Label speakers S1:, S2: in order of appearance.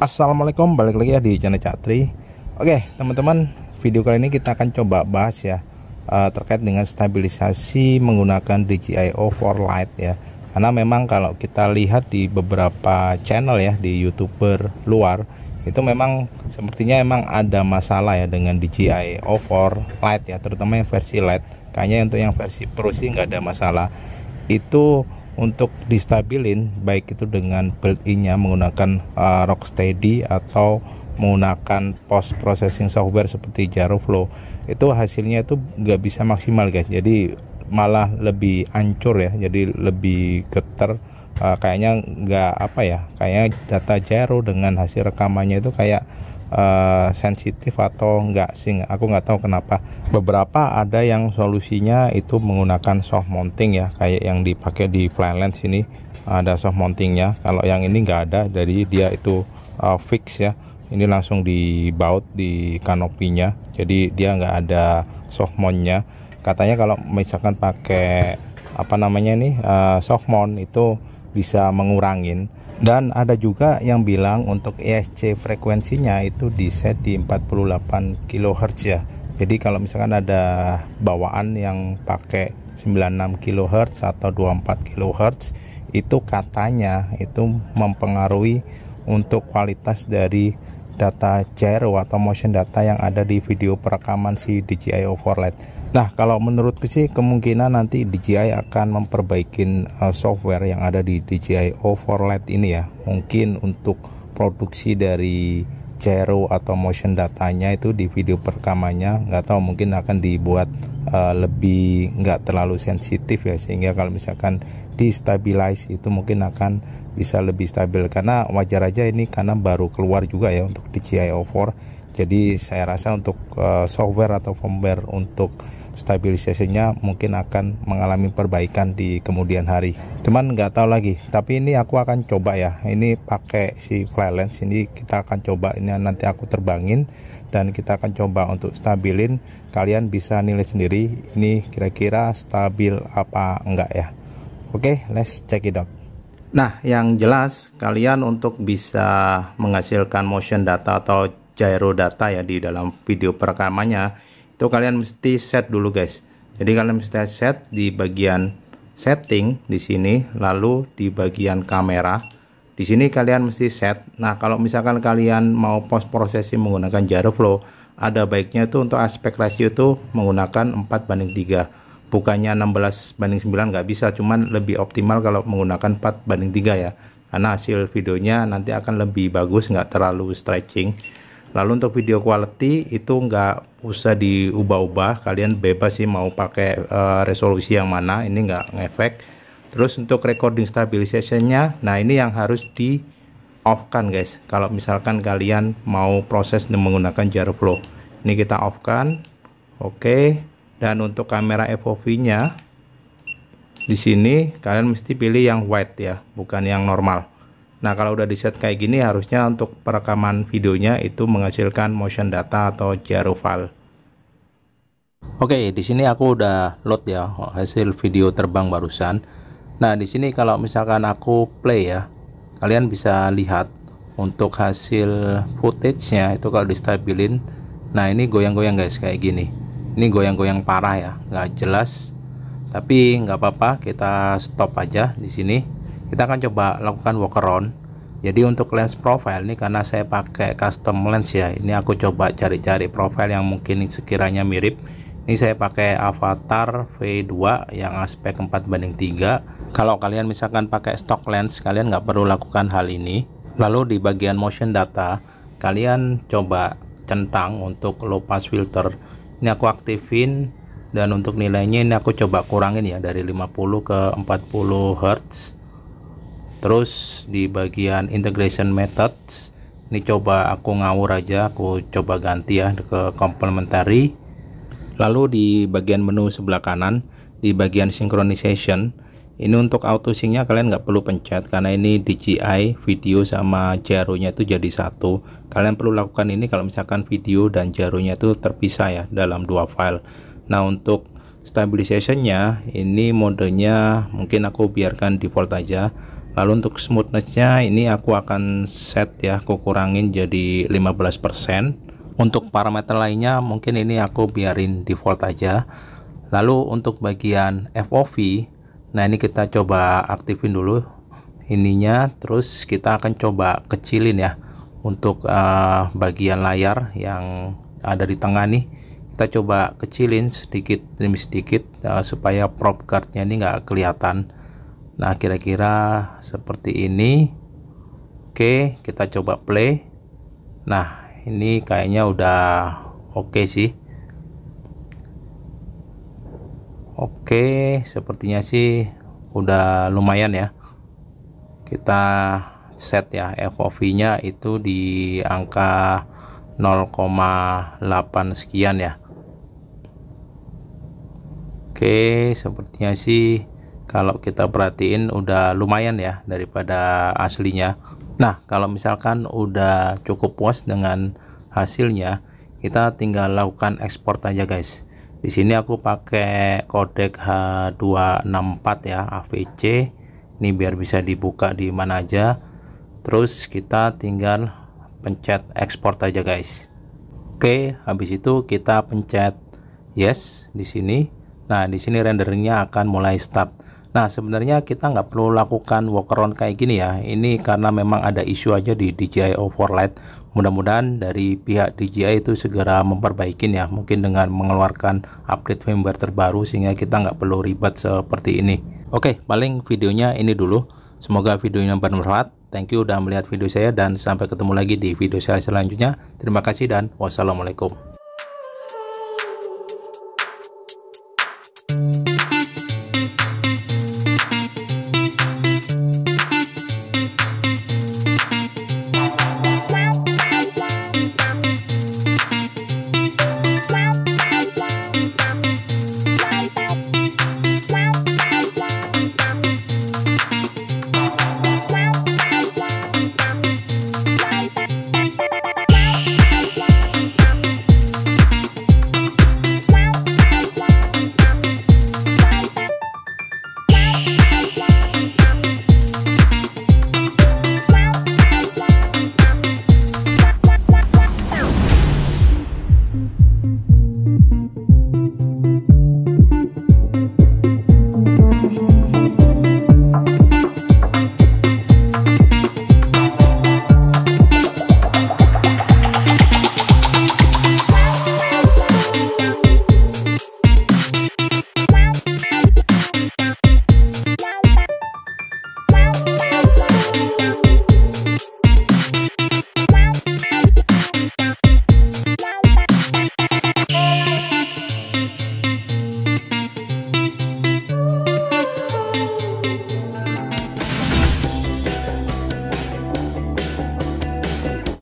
S1: Assalamualaikum, balik lagi ya di channel Catri. Oke teman-teman, video kali ini kita akan coba bahas ya terkait dengan stabilisasi menggunakan DJI O4 Lite ya. Karena memang kalau kita lihat di beberapa channel ya, di YouTuber luar, itu memang sepertinya emang ada masalah ya dengan DJI O4 Lite ya, terutama yang versi Lite. Kayaknya untuk yang versi Pro sih nggak ada masalah. Itu untuk distabilin, baik itu dengan built-innya menggunakan Rocksteady atau menggunakan post processing software seperti Jaroflow, itu hasilnya itu nggak bisa maksimal guys. Jadi malah lebih hancur ya, jadi lebih getar. Kayaknya nggak apa ya, kayaknya data Jaro dengan hasil rekamannya itu kayak sensitif atau enggak sih, aku nggak tahu kenapa. Beberapa ada yang solusinya itu menggunakan soft mounting ya, kayak yang dipakai di Flylens ini ada soft mountingnya. Kalau yang ini nggak ada, jadi dia itu fix ya, ini langsung dibaut di kanopinya, jadi dia nggak ada soft mountnya. Katanya kalau misalkan pakai apa namanya nih soft mount itu bisa mengurangin. Dan ada juga yang bilang untuk ESC frekuensinya itu di set di 48 kHz ya. Jadi kalau misalkan ada bawaan yang pakai 96 kHz atau 24 kHz, itu katanya itu mempengaruhi untuk kualitas dari data gyro atau motion data yang ada di video perekaman si DJI O4 Lite. Nah, kalau menurutku sih kemungkinan nanti DJI akan memperbaiki software yang ada di DJI O4 Lite ini ya. Mungkin untuk produksi dari gyro atau motion datanya itu di video perekamannya, nggak tahu, mungkin akan dibuat lebih nggak terlalu sensitif ya, sehingga kalau misalkan di stabilize itu mungkin akan bisa lebih stabil. Karena wajar aja ini karena baru keluar juga ya untuk DJI O4. Jadi saya rasa untuk software atau firmware untuk stabilisasinya mungkin akan mengalami perbaikan di kemudian hari. Cuman nggak tahu lagi. Tapi ini aku akan coba ya. Ini pakai si Flylens ini, kita akan coba ini, nanti aku terbangin dan kita akan coba untuk stabilin. Kalian bisa nilai sendiri ini kira-kira stabil apa enggak ya. Oke, let's check it out. Nah, yang jelas kalian untuk bisa menghasilkan motion data atau gyro data ya di dalam video perekamannya, itu kalian mesti set dulu guys. Jadi kalian mesti set di bagian setting di sini, lalu di bagian kamera di sini kalian mesti set. Nah, kalau misalkan kalian mau post processing menggunakan Jaroflow, ada baiknya itu untuk aspek ratio itu menggunakan 4:3, bukannya 16:9, nggak bisa. Cuman lebih optimal kalau menggunakan 4:3 ya, karena hasil videonya nanti akan lebih bagus, nggak terlalu stretching. Lalu untuk video quality itu nggak usah diubah-ubah, kalian bebas sih mau pakai resolusi yang mana, ini nggak ngefek. Terus untuk recording stabilization-nya, nah ini yang harus di off kan guys, kalau misalkan kalian mau proses menggunakan Jaroflow. Ini kita off kan. Oke. Dan untuk kamera FOV-nya di sini kalian mesti pilih yang wide ya, bukan yang normal. Nah, kalau udah di set kayak gini, harusnya untuk perekaman videonya itu menghasilkan motion data atau gyro file. Oke, di sini aku udah load ya hasil video terbang barusan. Nah, di sini kalau misalkan aku play ya, kalian bisa lihat untuk hasil footage-nya itu kalau distabilin. Nah, ini goyang-goyang guys kayak gini. Ini goyang-goyang parah ya, nggak jelas. Tapi nggak apa-apa, kita stop aja di sini. Kita akan coba lakukan walk around. Jadi untuk lens profile ini, karena saya pakai custom lens ya, ini aku coba cari-cari profile yang mungkin sekiranya mirip. Ini saya pakai Avatar V2 yang aspek 4:3. Kalau kalian misalkan pakai stock lens, kalian nggak perlu lakukan hal ini. Lalu di bagian motion data, kalian coba centang untuk low pass filter. Ini aku aktifin, dan untuk nilainya ini aku coba kurangin ya dari 50 ke 40 Hz. Terus di bagian integration methods ini coba aku ngawur aja, aku coba ganti ya ke complementary. Lalu di bagian menu sebelah kanan di bagian synchronization, ini untuk auto syncnya kalian nggak perlu pencet karena ini DJI video sama gyronya itu jadi satu. Kalian perlu lakukan ini kalau misalkan video dan gyronya itu terpisah ya dalam dua file. Nah, untuk stabilizationnya ini modenya mungkin aku biarkan default aja. Lalu untuk smoothnessnya ini aku akan set ya, aku kurangin jadi 15%. Untuk parameter lainnya mungkin ini aku biarin default aja. Lalu untuk bagian FOV, nah ini kita coba aktifin dulu ininya, terus kita akan coba kecilin ya untuk bagian layar yang ada di tengah nih. Kita coba kecilin sedikit demi sedikit supaya prop guardnya ini nggak kelihatan. Nah kira-kira seperti ini. Oke, kita coba play. Nah ini kayaknya udah oke sih. Oke, sepertinya sih udah lumayan ya. Kita set ya FOV nya itu di angka 0,8 sekian ya. Oke, sepertinya sih kalau kita perhatiin udah lumayan ya daripada aslinya. Nah kalau misalkan udah cukup puas dengan hasilnya, kita tinggal lakukan ekspor aja guys. Di sini aku pakai kodek H264 ya, AVC. Ini biar bisa dibuka di mana aja. Terus kita tinggal pencet ekspor aja guys. Oke, habis itu kita pencet yes di sini. Nah di sini renderingnya akan mulai start. Nah sebenarnya kita nggak perlu lakukan workaround kayak gini ya. Ini karena memang ada isu aja di DJI O4 Lite. Mudah-mudahan dari pihak DJI itu segera memperbaikin ya, mungkin dengan mengeluarkan update firmware terbaru sehingga kita nggak perlu ribet seperti ini. Oke, paling videonya ini dulu. Semoga videonya bermanfaat. Thank you udah melihat video saya dan sampai ketemu lagi di video saya selanjutnya. Terima kasih dan wassalamualaikum.